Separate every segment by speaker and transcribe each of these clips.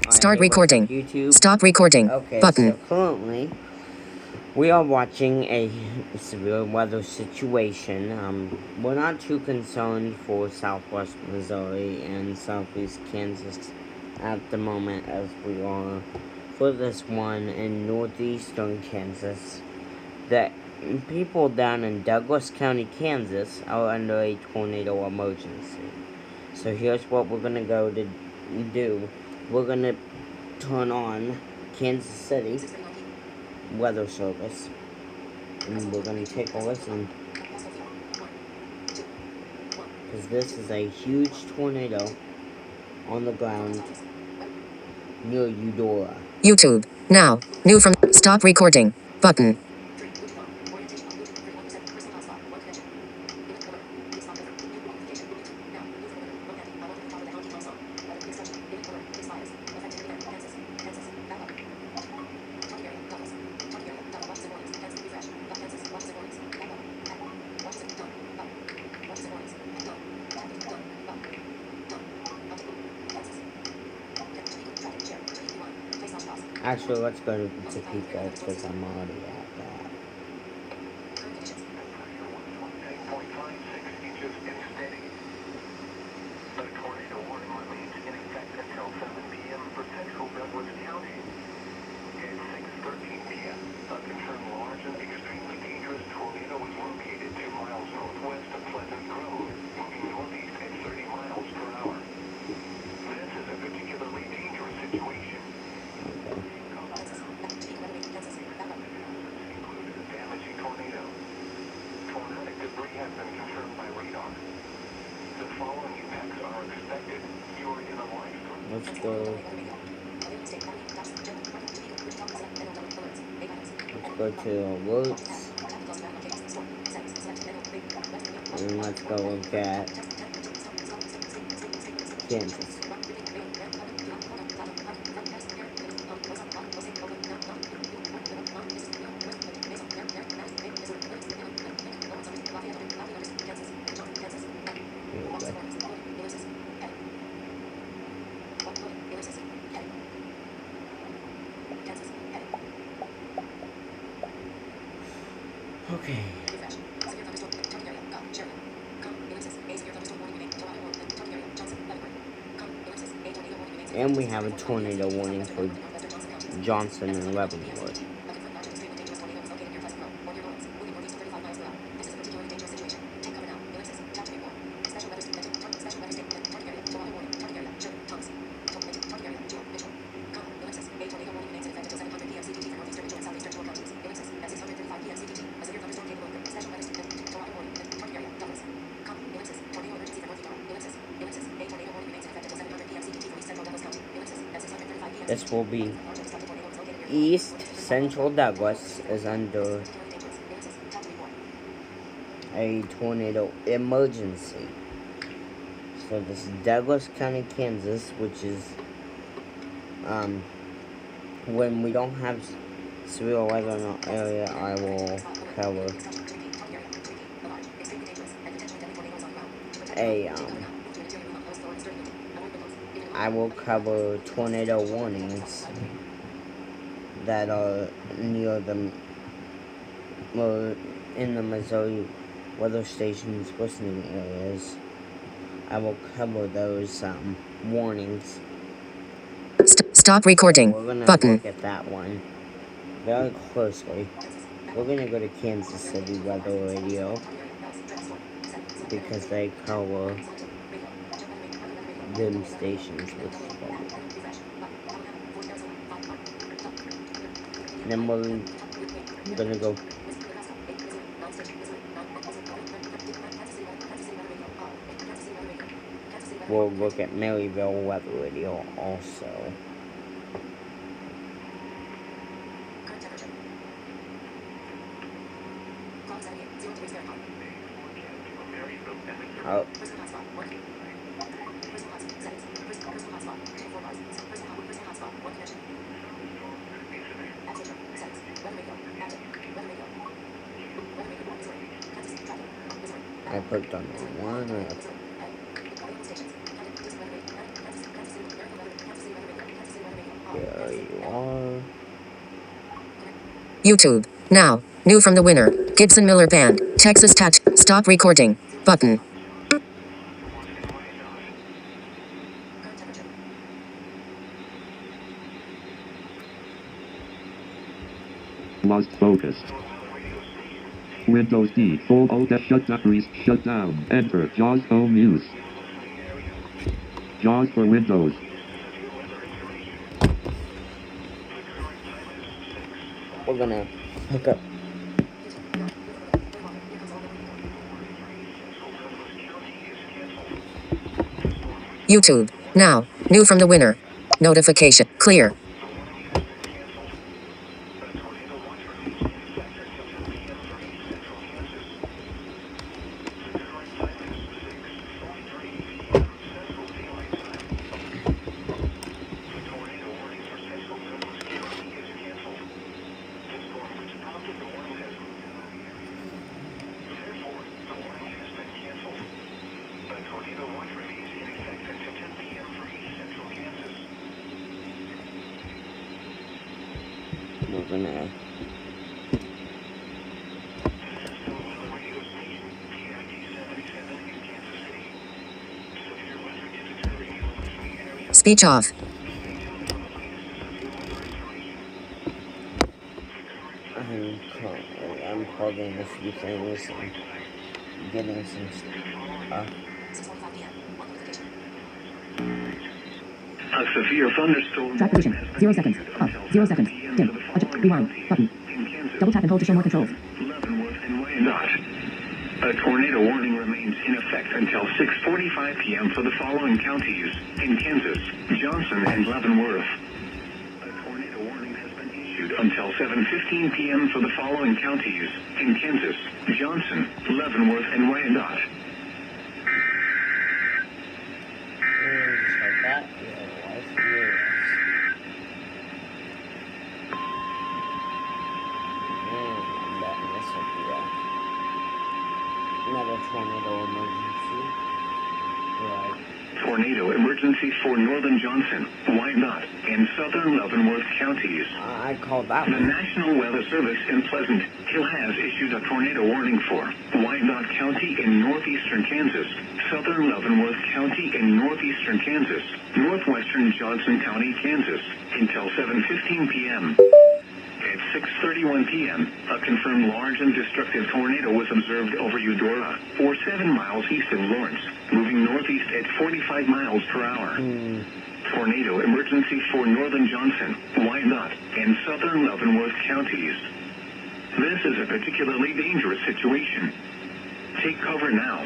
Speaker 1: Start recording.
Speaker 2: YouTube.
Speaker 1: Stop recording.
Speaker 2: Okay,
Speaker 1: Button.
Speaker 2: so currently we are watching a severe weather situation. We're not too concerned for southwest Missouri and southeast Kansas at the moment as we are for this one in northeastern Kansas. The people down in Douglas County, Kansas are under a tornado emergency. So here's what we're gonna go to do. We're gonna turn on Kansas City weather service, and we're gonna take a listen, because this is a huge tornado on the ground near Eudora.
Speaker 1: YouTube. Now. New from. Stop recording. Button.
Speaker 2: Actually, let's go to Topeka, because I'm already at that. Let's go. Let's go to alerts. And let's go look at Kansas. Okay. And we have a tornado warning for Johnson and Leavenworth. This will be East Central Douglas is under a tornado emergency. So this is Douglas County, Kansas, which is when we don't have severe weather in our area, I will cover I will cover tornado warnings that are near the in the Missouri weather station's listening areas. I will cover those warnings.
Speaker 1: Stop recording.
Speaker 2: We're gonna
Speaker 1: Button.
Speaker 2: look at that one very closely. We're gonna go to Kansas City Weather Radio because they cover them stations with smoke. And then we're gonna go we'll look at Maryville Weather Radio also. Oh. I put on one. There you are.
Speaker 1: YouTube. Now. New from the winner. Gibson Miller Band. Texas Tat. Stop recording. Button.
Speaker 3: Lost focus. Windows D. Full Alt F shut down. Shut down. Enter. JAWS Home Use. JAWS for Windows.
Speaker 2: We're gonna hook up.
Speaker 1: YouTube. Now. New from the winner. Notification. Clear.
Speaker 2: We're gonna
Speaker 1: Speech off.
Speaker 2: I'm plugging a few things and getting some stuff.
Speaker 4: A severe thunderstorm.
Speaker 5: Track position. 0 seconds. Up. 0 seconds. Dim. Adjust. Rewind. Button. Double tap and hold to show more controls.
Speaker 4: Leavenworth and Wyandotte. A tornado warning remains in effect until 6:45 p.m. for the following counties in Kansas: Johnson and Leavenworth. A tornado warning has been issued until 7:15 p.m. for the following counties in Kansas: Johnson, Leavenworth, and Wyandotte.
Speaker 2: Just like that. Another tornado emergency. Right.
Speaker 4: Tornado emergency for northern Johnson, Wyandotte, and southern Leavenworth counties.
Speaker 2: I called that
Speaker 4: The
Speaker 2: one.
Speaker 4: National Weather Service in Pleasant Hill has issued a tornado warning for Wyandotte County in northeastern Kansas, southern Leavenworth County in northeastern Kansas, northwestern Johnson County, Kansas, until 7:15 p.m. At 6:31 p.m., a confirmed large and destructive tornado was observed over Eudora, or 7 miles east of Lawrence, moving northeast at 45 miles per hour. Tornado emergency for northern Johnson, Wyandotte, and southern Leavenworth counties. This is a particularly dangerous situation. Take cover now.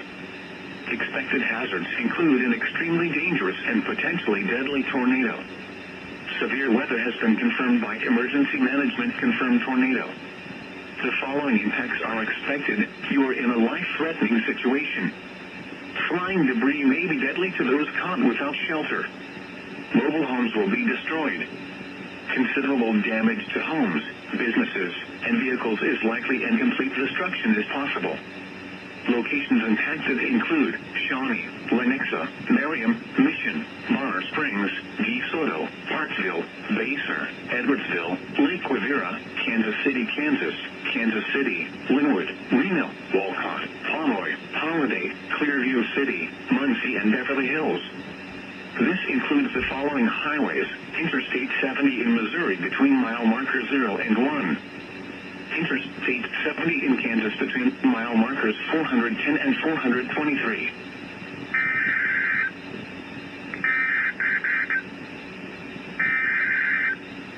Speaker 4: Expected hazards include an extremely dangerous and potentially deadly tornado. Severe weather has been confirmed by Emergency Management Confirmed Tornado. The following impacts are expected. You are in a life-threatening situation. Flying debris may be deadly to those caught without shelter. Mobile homes will be destroyed. Considerable damage to homes, businesses, and vehicles is likely, and complete destruction is possible. Locations impacted include Shawnee, Lenexa, Merriam, Mission, Mar Springs, DeSoto, Parksville, Baser, Edwardsville, Lake Quivira, Kansas City, Kansas, Kansas City, Linwood, Reno, Walcott, Pomeroy, Holiday, Clearview City, Muncie, and Beverly Hills. This includes the following highways: Interstate 70 in Missouri between mile marker 0 and 1. Interstate 70 in Kansas between mile markers 410 and 423.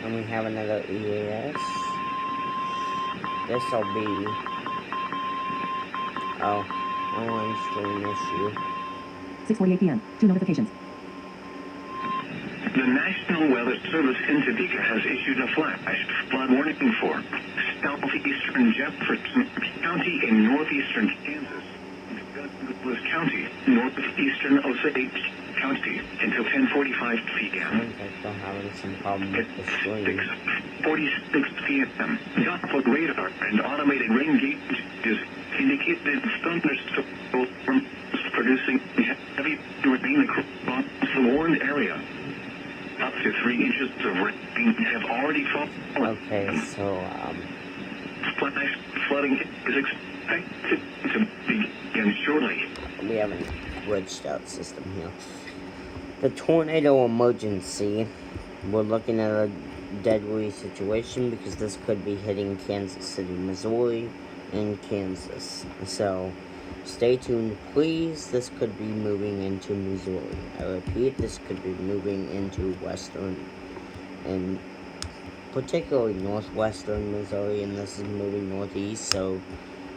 Speaker 2: And we have another EAS. This'll be... Oh, online stream issue.
Speaker 5: 6:48 p.m. 2 notifications.
Speaker 4: The National Weather Service in Topeka has issued a flash flood warning for southeastern Jefferson County in northeastern Kansas, Douglas County, northeastern Osage County until 10:45 p.m.
Speaker 2: I'm still having some problem with the stream.
Speaker 4: 6:46 p.m. Doppler radar and automated rain gauges indicated thunderstorms producing heavy rain across the warned area. Up to 3 inches of rain have already fallen.
Speaker 2: Okay, so,
Speaker 4: Flash flooding is expected to begin shortly.
Speaker 2: we have a glitched out system here. The tornado emergency. We're looking at a deadly situation because this could be hitting Kansas City, Missouri, and Kansas. So, stay tuned, please. This could be moving into Missouri. I repeat, this could be moving into western and particularly northwestern Missouri, and this is moving northeast, so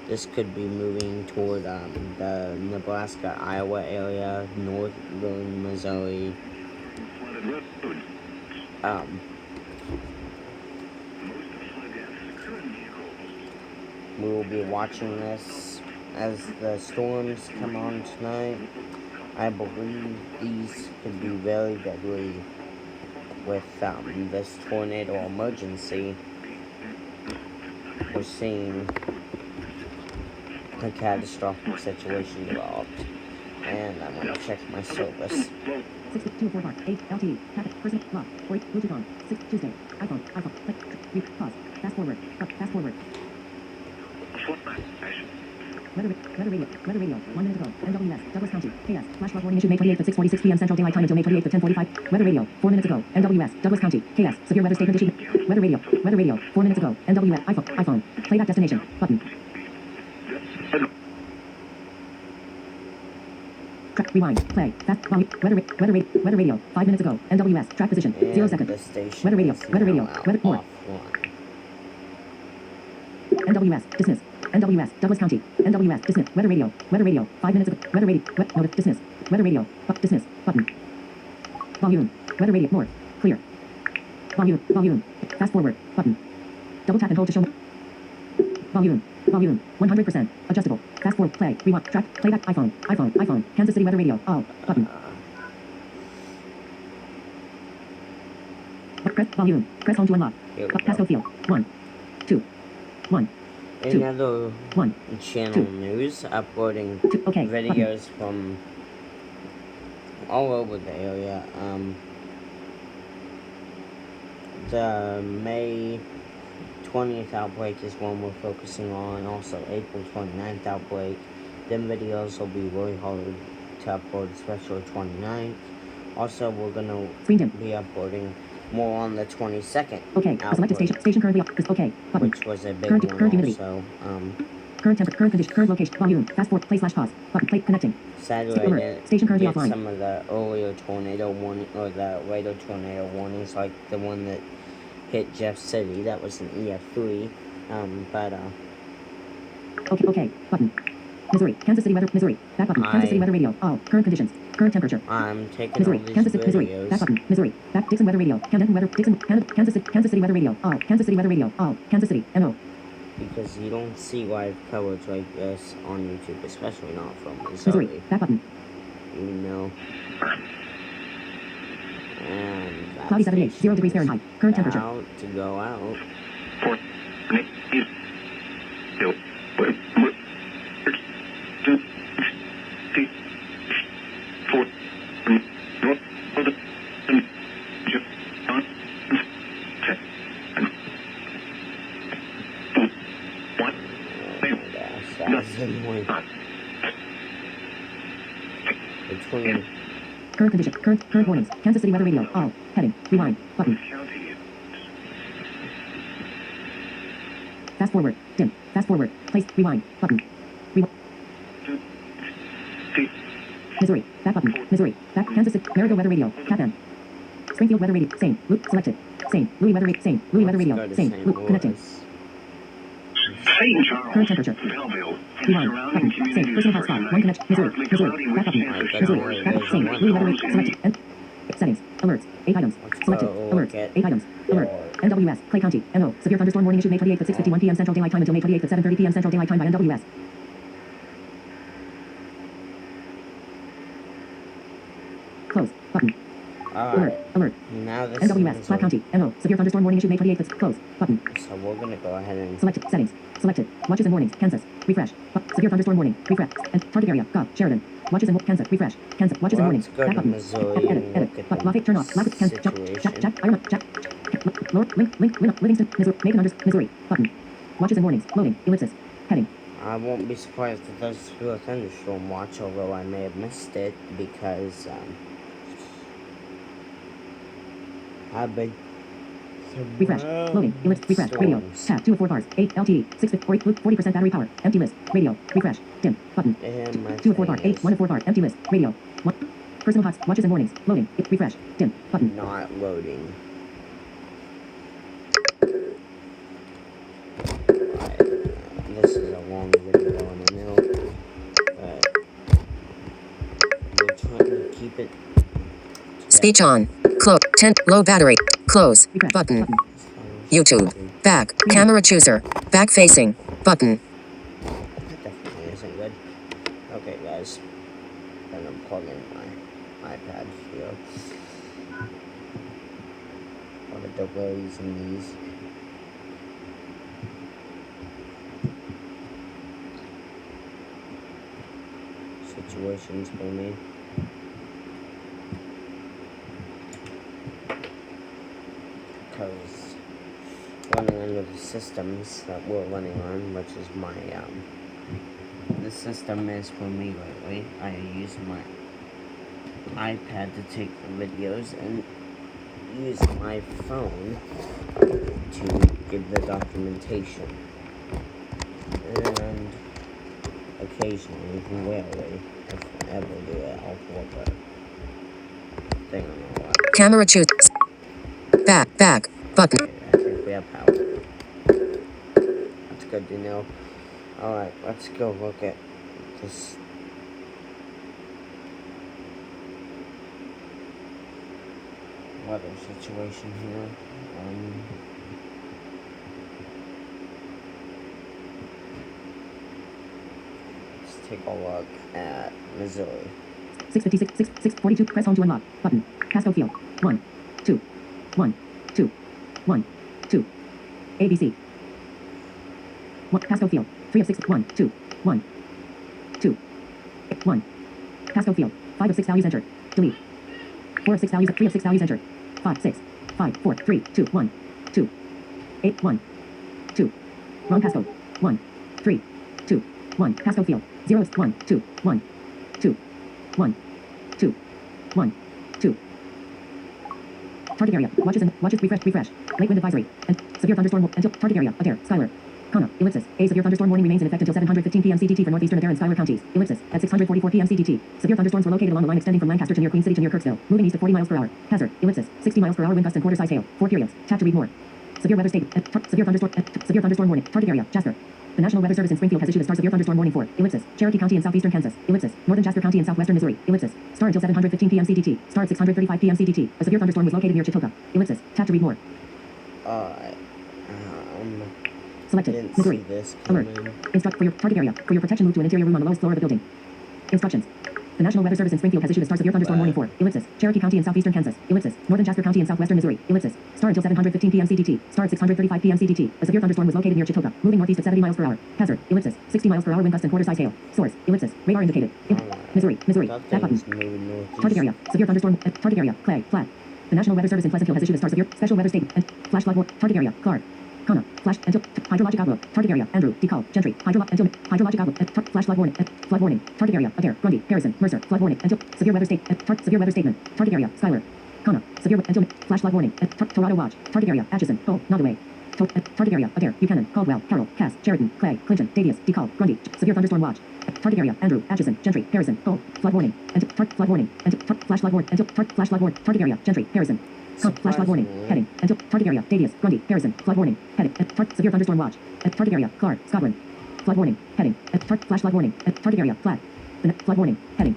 Speaker 2: this could be moving toward the Nebraska, Iowa area, northern Missouri.
Speaker 4: Flooded roads.
Speaker 2: We will be watching this as the storms come on tonight. I believe these could be very deadly with this tornado emergency. We're seeing a catastrophic situation developed, and I'm going to check my service.
Speaker 5: 6204 bar 8 LTE packet person lock 4 Bluetooth on 6 Tuesday iPhone click pause fast forward Weather radio 1 minute ago NWS Douglas County KS flash flood warning issued May 28th at 6:46 p.m. Central Daylight Time until May 28th at 10:45. Weather radio 4 minutes ago NWS Douglas County KS severe weather statement issued. Weather radio 4 minutes ago NWS iPhone playback destination button. Track rewind play fast volume weather radio 5 minutes ago NWS track position 0 seconds.
Speaker 2: The station
Speaker 5: Weather radio
Speaker 2: is
Speaker 5: weather
Speaker 2: now
Speaker 5: more
Speaker 2: offline.
Speaker 5: NWS dismiss NWS Douglas County NWS dismiss weather radio 5 minutes ago weather radio notice dismiss weather radio dismiss button. Volume weather radio more clear volume fast forward button. Double tap and hold to show volume 100% adjustable fast forward play rewind track playback iPhone Kansas City weather radio all button. Press home to unlock. Passcode field 1 2 1 2
Speaker 2: Another
Speaker 5: 1
Speaker 2: channel news uploading
Speaker 5: 2 okay
Speaker 2: videos from all over the area. The May 20th outbreak is one we're focusing on. Also, April 29th outbreak. Them videos will be really hard to upload, especially 29th. Also, we're gonna be uploading more on the 22nd.
Speaker 5: Okay. Selected station currently up. Okay. Button.
Speaker 2: Which was a big
Speaker 5: current
Speaker 2: one
Speaker 5: humidity.
Speaker 2: also.
Speaker 5: Current temperature, current condition, current location, volume, fast forward, play /pause, button, play connecting.
Speaker 2: Sadly, I didn't
Speaker 5: station currently
Speaker 2: get
Speaker 5: offline.
Speaker 2: some of the earlier tornado warning, or the later tornado warnings, like the one that hit Jeff City. That was an ef4.
Speaker 5: Okay, button. Missouri, Kansas City weather, Missouri, back button, Kansas City weather radio, all, current conditions, current temperature.
Speaker 2: I'm taking
Speaker 5: Missouri,
Speaker 2: all these
Speaker 5: Kansas City, Missouri,
Speaker 2: videos
Speaker 5: back button, Missouri, back, Dixon weather radio, Camden weather, Dixon, Kansas City weather radio, all, Kansas City weather radio, all, Kansas City, NO.
Speaker 2: because you don't see live coverage like this on YouTube, especially not from Missouri.
Speaker 5: Missouri, back button.
Speaker 2: You know. And
Speaker 5: Cloudy 78, 0 degrees Fahrenheit, current temperature.
Speaker 2: About to go out. Between
Speaker 5: Current condition, current warnings, Kansas City weather radio, all, heading, rewind, button. Fast forward, dim, fast forward, place, rewind, button. Missouri, back button, Missouri, back, Kansas City, Marigo weather radio, Catman. Springfield weather radio, same, loop, selected, same, Louis weather radio, same, Louis weather radio, same, loop, connecting.
Speaker 4: St. Charles,
Speaker 5: Current temperature.
Speaker 4: Belleville, and
Speaker 5: Rewind,
Speaker 4: surrounding
Speaker 5: button, same,
Speaker 4: communities
Speaker 5: personal
Speaker 4: are
Speaker 5: hotspot, one connection, Missouri, back button, Missouri, back, same, Louis weather radio, selected, and settings, alerts, 8 items, selected, alerts, 8 items, alert, NWS, Clay County, NO, severe thunderstorm warning issued May 28th at 6:51 p.m. Central Daylight Time until May 28th at 7:30 p.m. Central Daylight Time by NWS. Close, button.
Speaker 2: Alright.
Speaker 5: Alert.
Speaker 2: Now this
Speaker 5: NWS,
Speaker 2: is
Speaker 5: Flat County, NO, severe thunderstorm warning issued May 28th, close, button.
Speaker 2: So we're gonna go ahead and
Speaker 5: Selected, settings, selected, watches and warnings, Kansas, refresh, severe thunderstorm warning, refresh, and target area, Gov, Sheridan, watches and Kansas, refresh, Kansas, watches and warnings,
Speaker 2: let's go
Speaker 5: back
Speaker 2: to
Speaker 5: button,
Speaker 2: Missouri
Speaker 5: edit,
Speaker 2: and
Speaker 5: edit,
Speaker 2: look
Speaker 5: but
Speaker 2: at
Speaker 5: locate, turn off, lock, Kansas, check, Iron, check, lower, link, Livingston, Missouri, Macon, Missouri, button, watches and warnings, loading, ellipsis, heading.
Speaker 2: I won't be surprised if there's a thunderstorm watch, although I may have missed it because I've been
Speaker 5: Refresh. Loading. Ellipse. Refresh. Radio. Tab. 2 of 4 bars. 8 LTE. 40% battery power. Empty list. Radio. Refresh. Dim. Button. 2 of 4 bars. 8. 1 of 4 bars. Empty list. Radio. 1. Personal hots. Watches and warnings. Loading. Refresh. Dim. Button.
Speaker 2: Not loading. This is a long video, and I know, but we're trying to keep it.
Speaker 1: Speech on. Close. 10. Low battery. Close.
Speaker 5: Refresh.
Speaker 1: Button. YouTube. Back. Camera chooser. Back facing. Button.
Speaker 2: That definitely isn't good. Okay, guys. I'm gonna plug in my iPad here. What are the delays in these? Situations for me. Because running under the systems that we're running on, which is my the system is for me lately. I use my iPad to take the videos and use my phone to give the documentation. And occasionally, rarely, if I ever do it, I'll put a thing on the left.
Speaker 1: Camera choose. Back. Button.
Speaker 2: Okay, I think we have power. That's good to know. Alright, let's go look at this. Weather situation here. Let's take a look at Missouri.
Speaker 5: 656, 642, press home to unlock. Button. Pasco Field. 1, 2, 1, 2, 1, 2. ABC. 1, Pasco Field. 3 of 6, 1, 2, 1, 2, 1. Pasco Field. 5 of 6 values entered. Delete. 4 of 6 values, 3 of 6 values entered. 5, 6, 5, 4, 3, 2, 1, 2, 8, 1, 2. Wrong Pasco. 1, 3, 2, 1. Pasco Field. 0, 1, 2, 1, 2, 1, 2, 1, 2. Target area. Watches refresh. Lake wind advisory. And severe thunderstorm until target area. Adair. Skyler. Kana. Ellipsis. A severe thunderstorm warning remains in effect until 7:15 p.m. CDT for northeastern Adair and Skyler counties. Ellipsis. At 6:44 p.m. CDT. Severe thunderstorms were located along the line extending from Lancaster to near Queen City to near Kirksville. Moving east at 40 miles per hour. Hazard. Ellipsis. 60 miles per hour wind gusts and quarter size hail. 4 periods. Tap to read more. Severe weather state. Severe thunderstorm warning. Target area. Jasper. The National Weather Service in Springfield has issued a star severe thunderstorm warning for ellipsis, Cherokee County in southeastern Kansas, ellipsis, northern Jasper County in southwestern Missouri, ellipsis, star until 7:15 p.m. CDT, star at 6:35 p.m. CDT. A severe thunderstorm was located near Chitoka, ellipsis. Tap to read more. Selected.
Speaker 2: Didn't
Speaker 5: Missouri.
Speaker 2: see this
Speaker 5: Alert.
Speaker 2: coming.
Speaker 5: Instruct for your target area. For your protection, move to an interior room on the lowest floor of the building. Instructions. The National Weather Service in Springfield has issued a star severe thunderstorm warning for ellipsis, Cherokee County in southeastern Kansas, ellipsis, northern Jasper County in southwestern Missouri, ellipsis, star until 7:15 p.m. CDT, star at 6:35 p.m. CDT. A severe thunderstorm was located near Chitoka, moving northeast at 70 miles per hour. Hazard, ellipsis, 60 miles per hour wind gusts and quarter size hail. Source, ellipsis, radar indicated. Missouri,
Speaker 2: That
Speaker 5: back button.
Speaker 2: thing's moving northeast.
Speaker 5: Target area, severe thunderstorm, target area, Clay, flat. The National Weather Service in Pleasantville has issued a star severe special weather state and flash flood warning. Target area, Clark. Kana, flash, until, hydrologic outlook, target area, Andrew, Decall, Gentry, hydrologic outlook, flash flood warning, target area, Adair, Grundy, Harrison, Mercer, flood warning, until, severe weather statement, target area, Skyler, Kana, severe, until, flash flood warning, Torado watch, target area, Atchison, Bull, Nottoway, target area, Adair, Buchanan, Caldwell, Carroll, Cass, Sheridan, Clay, Clinton, Davies, Decall, Grundy, severe thunderstorm watch, target area, Andrew, Atchison, Gentry, Harrison, Bull, flood warning, flash flood warning, target area, Gentry, Harrison, flash flood warning. Heading. Until target area. Davies. Grundy. Harrison. Flood warning. Heading. Severe thunderstorm watch. Target area. Clark. Scotland. Flood warning. Heading. Flash flood warning. Target area. Flat. Flood warning. Heading.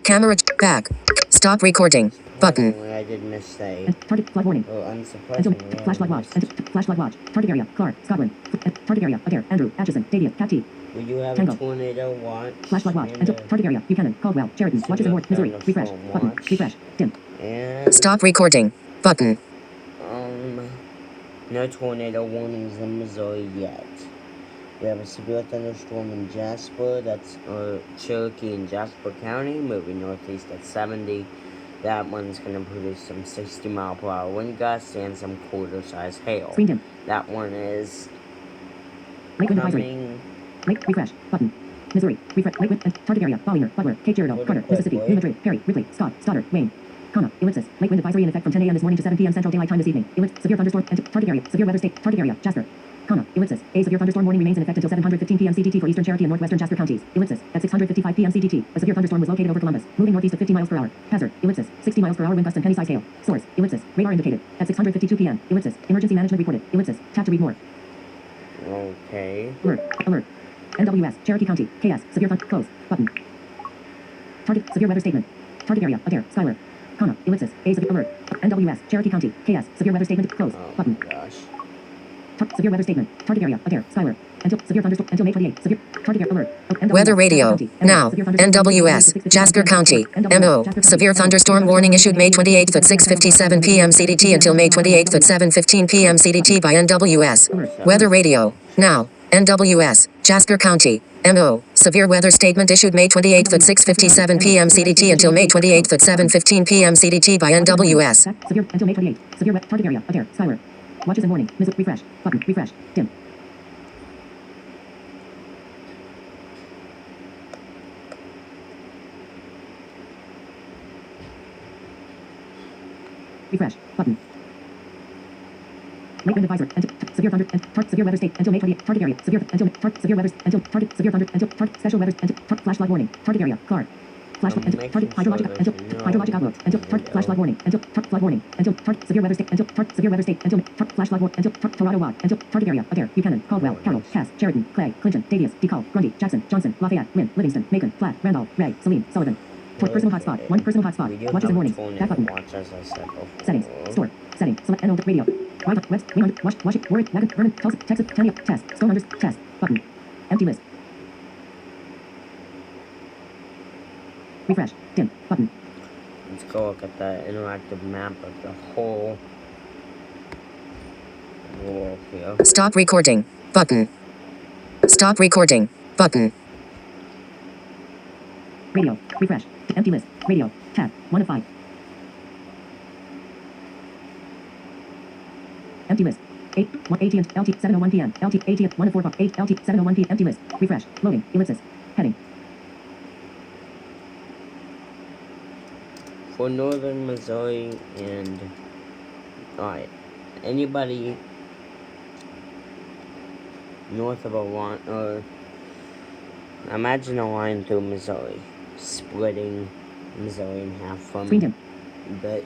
Speaker 1: Camera back. Stop recording. Button.
Speaker 2: Surprisingly, I did miss a.
Speaker 5: Target flood warning.
Speaker 2: Oh,
Speaker 5: Until
Speaker 2: unsurprisingly.
Speaker 5: flash flood watch. Flash flood watch. Target area. Clark. Scotland. Target area. Adair. Andrew. Atchison. Davies. Cat T.
Speaker 2: We do have
Speaker 5: Tango.
Speaker 2: a tornado watch.
Speaker 5: Flash flood watch.
Speaker 2: and
Speaker 5: Until
Speaker 2: a
Speaker 5: target area. Buchanan, Caldwell, Sheridan, watches in Ward, Missouri. Refresh.
Speaker 2: thunderstorm
Speaker 5: Button.
Speaker 2: watch.
Speaker 5: Refresh. Dim.
Speaker 2: And
Speaker 1: Stop recording. Button.
Speaker 2: no tornado warnings in Missouri yet. We have a severe thunderstorm in Jasper, that's Cherokee and Jasper County, moving northeast at 70. That one's going to produce some 60-mile-per-hour wind gusts and some quarter-size hail.
Speaker 5: Screen dim.
Speaker 2: That one is
Speaker 5: Lake wind advisory.
Speaker 2: coming.
Speaker 5: Lake refresh. Button. Missouri. Refresh. Lake wind and target area. Bolinger. Butler. Cape Girardeau.
Speaker 2: Really
Speaker 5: Carter. Mississippi.
Speaker 2: quickly.
Speaker 5: New Madrid. Perry. Ripley. Scott. Stoddard. Wayne. Comma. Ellipsis. Lake wind advisory in effect from 10 a.m. this morning to 7 p.m. Central Daylight Time this evening. Ellipsis. Severe thunderstorm. Target area. Severe weather state. Target area. Jasper. Comma. Ellipsis. A severe thunderstorm warning remains in effect until 7:15 p.m. CDT for eastern Cherokee and northwestern Jasper counties. Ellipsis. At 6:55 p.m. CDT, a severe thunderstorm was located over Columbus, moving northeast at 50 miles per hour. Hazard. Ellipsis. 60 miles per hour wind gusts and penny-sized hail. Source. Ellipsis. Radar indicated. At 6:52 p.m. Ellipsis. Emergency management reported. Ellipsis. Tap to read more.
Speaker 2: Okay.
Speaker 5: Alert. Alert. NWS. Cherokee County. KS. Severe thunderstorm. Close. Button. Target. Severe weather statement. Target area. Adair. Skyler. Comma. Ellipsis. A severe alert. NWS. Cherokee County. KS. Severe weather statement. Close.
Speaker 2: Oh my
Speaker 5: Button.
Speaker 2: gosh.
Speaker 5: Severe weather statement. Target area. Adair. Skyler. Until severe thunderstorm until May 28th. Severe target area alert. NWS,
Speaker 1: Weather radio.
Speaker 5: County,
Speaker 1: Now.
Speaker 5: severe thunderstorm
Speaker 1: NWS. Jasper County. MO. Severe thunderstorm warning issued May 28th at 6:57 p.m. CDT until May 28th at 7:15 p.m. CDT by NWS. Weather radio. Now. NWS. Jasper County. MO. Severe weather statement issued May 28th at 6:57 p.m. CDT until May 28th at 7:15 p.m. CDT by NWS.
Speaker 5: Severe until May 28th. Severe target area. Adair. Skyler. Watches in warning. Refresh. Button. Refresh. Dim. Refresh. Button. Lake wind advisory. Severe thunder and severe weather state until May 28th. Target area. Severe until severe weather until target severe thunder until special weather until flash flood warning. Target area. Clark. Flash until target hydrologic until hydrologic outlook until flash flood warning until flood warning until severe weather state until severe weather state until flash flood warning until Toronto Watt until target area. Adair. Buchanan. Caldwell. Carroll. Cass. Sheridan. Clay. Clinton. Davies. DeKalb. Grundy. Jackson. Johnson. Lafayette. Lynn. Livingston. Macon. Flat. Randolph. Ray. Saline. Sullivan. Personal hotspot. One personal hotspot. Watches and warnings. Back button.
Speaker 2: Watch, as I said before.
Speaker 5: Settings. Store. Setting. Select NO radio. Right. West. Wing under. Wash it. Warwick. Wagon. Vernon. Tulsa. Texas. Tanya. Test. Stone unders. Test. Button. Empty list. Refresh. Dim. Button.
Speaker 2: Let's go look at the interactive map of the whole world here.
Speaker 1: Stop recording. Button. Stop recording. Button.
Speaker 5: Radio. Refresh. Empty list. Radio. Tab. 1 of 5. Empty list. 8. 1 AT and LT 7:01 p.m. LT AT 1 of 4 8 LT 7:01 p.m. Empty list. Refresh. Loading. Ellipsis. Heading.
Speaker 2: For northern Missouri and anybody north of a line, or imagine a line through Missouri, splitting Missouri in half from
Speaker 5: Screen dim.
Speaker 2: the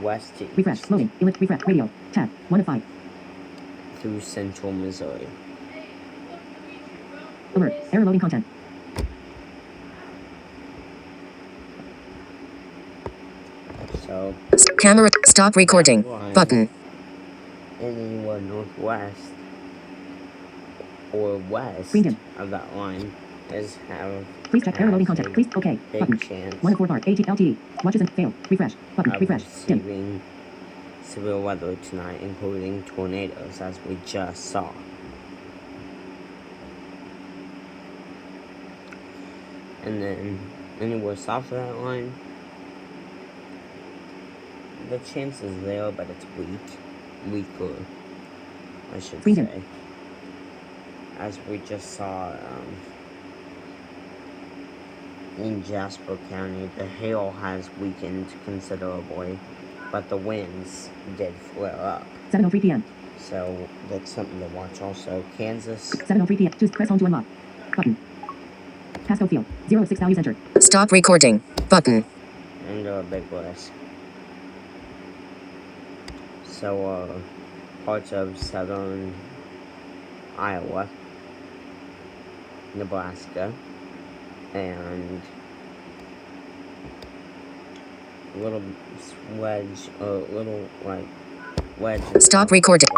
Speaker 2: west to
Speaker 5: Refresh.
Speaker 2: east
Speaker 5: Loading. Refresh. Radio. Tab. 1 of 5.
Speaker 2: through central Missouri.
Speaker 5: Alert. Error loading content.
Speaker 2: So
Speaker 1: Camera. Stop recording. Button.
Speaker 2: anywhere northwest or west
Speaker 5: Screen dim.
Speaker 2: of that line is have
Speaker 5: Please check error loading content. Please. Okay.
Speaker 2: big
Speaker 5: Button.
Speaker 2: chance
Speaker 5: 1 of 4 bar. AT LTE. Watches and fail. Refresh. Button.
Speaker 2: of
Speaker 5: Refresh. Dim.
Speaker 2: receiving severe weather tonight, including tornadoes, as we just saw. And then anywhere south of that line, the chance is there, but it's weaker, I should
Speaker 5: Screen dim.
Speaker 2: say. As we just saw in Jasper County, the hail has weakened considerably, but the winds did flare up.
Speaker 5: 7:03 p.m.
Speaker 2: So that's something to watch also. Kansas,
Speaker 5: 7:03 p.m. Choose press home to unlock. Button. Passcode field. 0 of 6 values entered.
Speaker 1: Stop recording. Button.
Speaker 2: under a big risk. So, parts of southern Iowa, Nebraska, and little wedge.
Speaker 1: Stop recording.